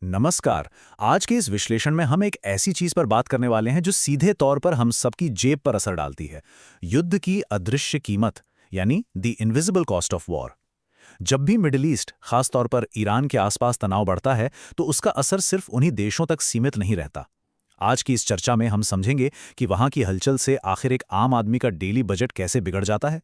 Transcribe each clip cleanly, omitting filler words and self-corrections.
नमस्कार। आज के इस विश्लेषण में हम एक ऐसी चीज पर बात करने वाले हैं जो सीधे तौर पर हम सबकी जेब पर असर डालती है। युद्ध की अदृश्य कीमत, यानी the invisible cost of war. जब भी मिडिल ईस्ट, खास तौर पर ईरान के आसपास तनाव बढ़ता है, तो उसका असर सिर्फ उन्हीं देशों तक सीमित नहीं रहता। आज की इस चर्चा में हम समझेंगे कि वहां की हलचल से आखिर एक आम आदमी का डेली बजट कैसे बिगड़ जाता है।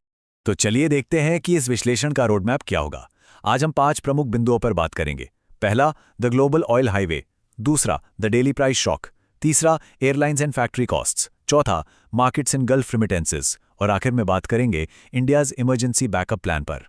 तो चलिए देखते हैं कि इस विश्लेषण का रोडमैप क्या होगा। आज हम 5 प्रमुख बिंदुओं पर बात करेंगे। पहला, द ग्लोबल ऑयल हाईवे। दूसरा, द डेली प्राइस शॉक। तीसरा, एयरलाइंस एंड फैक्ट्री कॉस्ट्स। चौथा, मार्केट्स इन गल्फ रिमिटेंसेस। और आखिर में बात करेंगे इंडियाज इमरजेंसी बैकअप प्लान पर।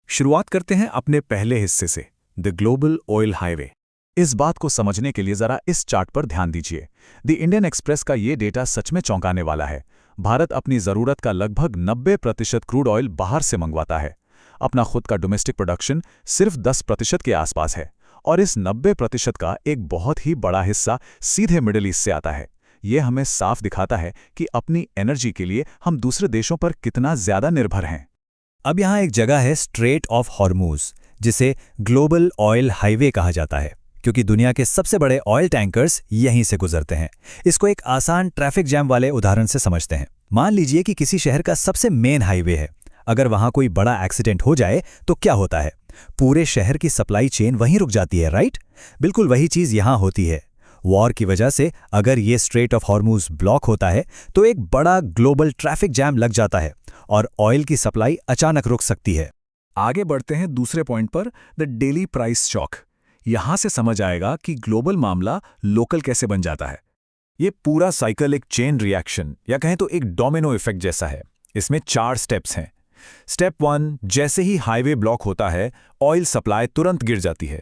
शुरुआत करते हैं अपने पहले हिस्से से, द ग्लोबल ऑयल हाईवे। इस बात को समझने के लिए जरा इस चार्ट पर ध्यान दीजिए। द इंडियन एक्सप्रेस का ये डेटा सच में चौंकाने वाला है। भारत अपनी जरूरत का लगभग 90% क्रूड ऑयल बाहर से मंगवाता है। अपना खुद का डोमेस्टिक प्रोडक्शन सिर्फ 10% के आसपास है, और इस 90% का एक बहुत ही बड़ा हिस्सा सीधे मिडिल ईस्ट से आता है। ये हमें साफ दिखाता है कि अपनी एनर्जी के लिए हम दूसरे देशों पर कितना ज्यादा निर्भर हैं। अब यहाँ एक जगह है स्ट्रेट ऑफ हॉर्मूज, जिसे ग्लोबल ऑयल हाईवे कहा जाता है, क्योंकि दुनिया के सबसे बड़े ऑयल टैंकर्स यहीं से गुजरते हैं। इसको एक आसान ट्रैफिक जैम वाले उदाहरण से समझते हैं। मान लीजिए कि किसी शहर का सबसे मेन हाईवे है। अगर वहां कोई बड़ा एक्सीडेंट हो जाए तो क्या होता है? पूरे शहर की सप्लाई चेन वहीं रुक जाती है, राइट? बिल्कुल वही चीज यहां होती है। वॉर की वजह से अगर ये स्ट्रेट ऑफ हॉर्मूज ब्लॉक होता है तो एक बड़ा ग्लोबल ट्रैफिक जैम लग जाता है और ऑयल की सप्लाई अचानक रुक सकती है। आगे बढ़ते हैं दूसरे पॉइंट पर, द डेली प्राइस शॉक। यहां से समझ आएगा कि ग्लोबल मामला लोकल कैसे बन जाता है। ये पूरा साइकिल एक चेन रिएक्शन या कहें तो एक डोमिनो इफेक्ट जैसा है। इसमें 4 स्टेप्स हैं। स्टेप 1, जैसे ही हाईवे ब्लॉक होता है, ऑयल सप्लाई तुरंत गिर जाती है।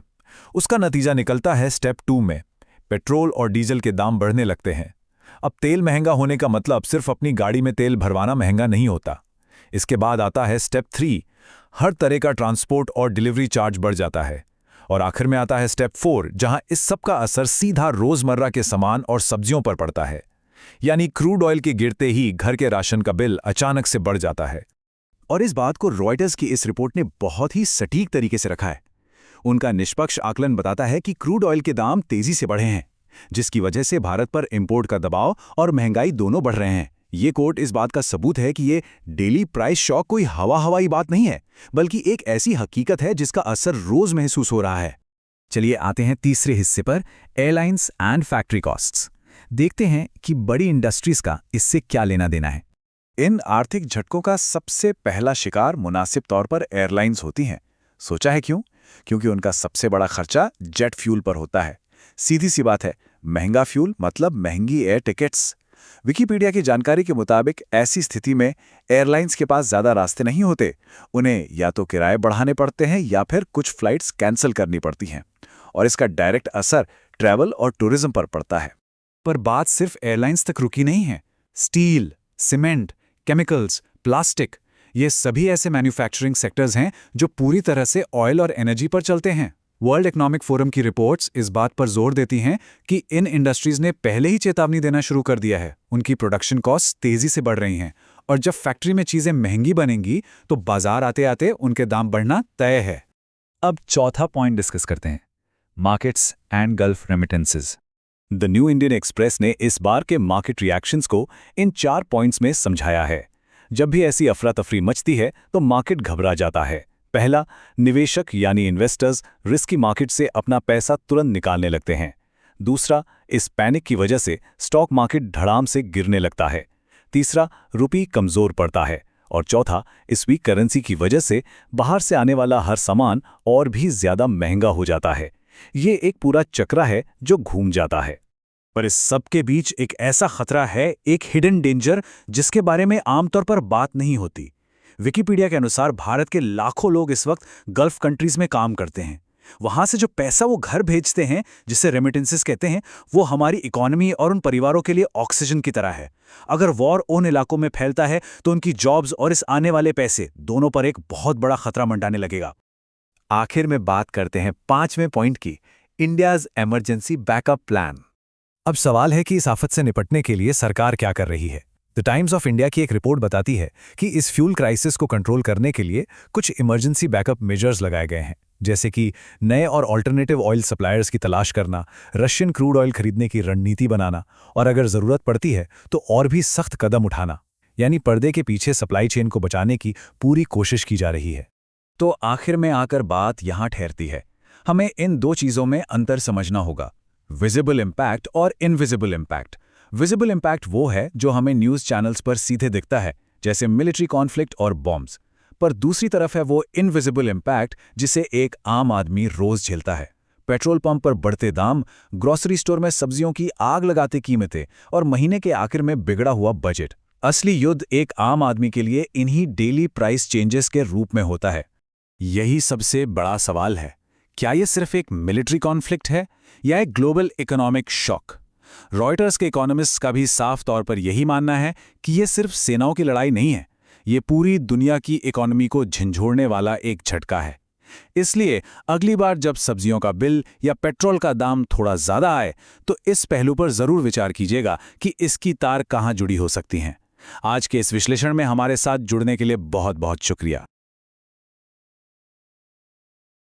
उसका नतीजा निकलता है स्टेप 2 में। पेट्रोल और डीजल के दाम बढ़ने लगते हैं। अब तेल महंगा होने का मतलब सिर्फ अपनी गाड़ी में तेल भरवाना महंगा नहीं होता। इसके बाद आता है स्टेप 3, हर तरह का ट्रांसपोर्ट और डिलीवरी चार्ज बढ़ जाता है। और आखिर में आता है स्टेप 4, जहां इस सब का असर सीधा रोजमर्रा के सामान और सब्जियों पर पड़ता है। यानी क्रूड ऑयल के गिरते ही घर के राशन का बिल अचानक से बढ़ जाता है। और इस बात को रॉयटर्स की इस रिपोर्ट ने बहुत ही सटीक तरीके से रखा है। उनका निष्पक्ष आकलन बताता है कि क्रूड ऑयल के दाम तेजी से बढ़े हैं, जिसकी वजह से भारत पर इंपोर्ट का दबाव और महंगाई दोनों बढ़ रहे हैं। ये कोट इस बात का सबूत है कि ये डेली प्राइस शॉक कोई हवाई बात नहीं है, बल्कि एक ऐसी हकीकत है जिसका असर रोज महसूस हो रहा है। चलिए आते हैं तीसरे हिस्से पर, एयरलाइंस एंड फैक्ट्री कॉस्ट्स। देखते हैं कि बड़ी इंडस्ट्रीज का इससे क्या लेना देना है। इन आर्थिक झटकों का सबसे पहला शिकार मुनासिब तौर पर एयरलाइंस होती हैं। सोचा है क्यों? क्योंकि उनका सबसे बड़ा खर्चा जेट फ्यूल पर होता है। सीधी सी बात है, महंगा फ्यूल मतलब महंगी एयर टिकट्स। विकिपीडिया की जानकारी के मुताबिक ऐसी स्थिति में एयरलाइंस के पास ज़्यादा रास्ते नहीं होते। उन्हें या तो किराए बढ़ाने पड़ते हैं या फिर कुछ फ्लाइट्स कैंसिल करनी पड़ती हैं, और इसका डायरेक्ट असर ट्रैवल और टूरिज्म पर पड़ता है। पर बात सिर्फ एयरलाइंस तक रुकी नहीं है। स्टील, सीमेंट, केमिकल्स, प्लास्टिक, ये सभी ऐसे मैन्युफैक्चरिंग सेक्टर्स हैं जो पूरी तरह से ऑयल और एनर्जी पर चलते हैं। वर्ल्ड इकोनॉमिक फोरम की रिपोर्ट्स इस बात पर जोर देती हैं कि इन इंडस्ट्रीज ने पहले ही चेतावनी देना शुरू कर दिया है। उनकी प्रोडक्शन कॉस्ट तेजी से बढ़ रही हैं, और जब फैक्ट्री में चीजें महंगी बनेंगी तो बाजार आते आते उनके दाम बढ़ना तय है। अब चौथा पॉइंट डिस्कस करते हैं, markets and gulf remittances. The new Indian express ने इस बार के मार्केट रिएक्शंस को इन 4 पॉइंट्स में समझाया है। जब भी ऐसी अफरा तफरी मचती है तो मार्केट घबरा जाता है। पहला, निवेशक यानी इन्वेस्टर्स रिस्की मार्केट से अपना पैसा तुरंत निकालने लगते हैं। दूसरा, इस पैनिक की वजह से स्टॉक मार्केट धड़ाम से गिरने लगता है। तीसरा, रुपये कमजोर पड़ता है। और चौथा, इस वीक करेंसी की वजह से बाहर से आने वाला हर सामान और भी ज्यादा महंगा हो जाता है। ये एक पूरा चक्रा है जो घूम जाता है। पर इस सब के बीच एक ऐसा खतरा है, एक हिडन डेंजर, जिसके बारे में आमतौर पर बात नहीं होती। विकिपीडिया के अनुसार भारत के लाखों लोग इस वक्त गल्फ कंट्रीज में काम करते हैं। वहां से जो पैसा वो घर भेजते हैं, जिसे रेमिटेंसेस कहते हैं, वो हमारी इकोनॉमी और उन परिवारों के लिए ऑक्सीजन की तरह है। अगर वॉर उन इलाकों में फैलता है तो उनकी जॉब्स और इस आने वाले पैसे दोनों पर एक बहुत बड़ा खतरा मंडाने लगेगा। आखिर में बात करते हैं 5वें पॉइंट की, इंडियाज इमरजेंसी बैकअप प्लान। अब सवाल है कि इस आफत से निपटने के लिए सरकार क्या कर रही है। द टाइम्स ऑफ इंडिया की एक रिपोर्ट बताती है कि इस फ्यूल क्राइसिस को कंट्रोल करने के लिए कुछ इमरजेंसी बैकअप मेजर्स लगाए गए हैं। जैसे कि नए और ऑल्टरनेटिव ऑयल सप्लायर्स की तलाश करना, रशियन क्रूड ऑयल खरीदने की रणनीति बनाना और अगर ज़रूरत पड़ती है तो और भी सख्त कदम उठाना, यानी पर्दे के पीछे सप्लाई चेन को बचाने की पूरी कोशिश की जा रही है। तो आखिर में आकर बात यहाँ ठहरती है, हमें इन दो चीज़ों में अंतर समझना होगा, विजिबल इम्पैक्ट और इनविजिबल इम्पैक्ट। विजिबल इम्पैक्ट वो है जो हमें न्यूज़ चैनल्स पर सीधे दिखता है, जैसे मिलिट्री कॉन्फ्लिक्ट और बॉम्ब्स। पर दूसरी तरफ है वो इनविजिबल इम्पैक्ट जिसे एक आम आदमी रोज झेलता है। पेट्रोल पंप पर बढ़ते दाम, ग्रोसरी स्टोर में सब्जियों की आग लगाते कीमतें और महीने के आखिर में बिगड़ा हुआ बजट। असली युद्ध एक आम आदमी के लिए इन्हीं डेली प्राइस चेंजेस के रूप में होता है। यही सबसे बड़ा सवाल है, क्या ये सिर्फ एक मिलिट्री कॉन्फ्लिक्ट है या एक ग्लोबल इकोनॉमिक शॉक? रॉयटर्स के इकोनॉमिस्ट्स का भी साफ तौर पर यही मानना है कि ये सिर्फ सेनाओं की लड़ाई नहीं है, ये पूरी दुनिया की इकोनॉमी को झंझोड़ने वाला एक झटका है। इसलिए अगली बार जब सब्जियों का बिल या पेट्रोल का दाम थोड़ा ज़्यादा आए तो इस पहलू पर ज़रूर विचार कीजिएगा कि इसकी तार कहाँ जुड़ी हो सकती हैं। आज के इस विश्लेषण में हमारे साथ जुड़ने के लिए बहुत बहुत शुक्रिया।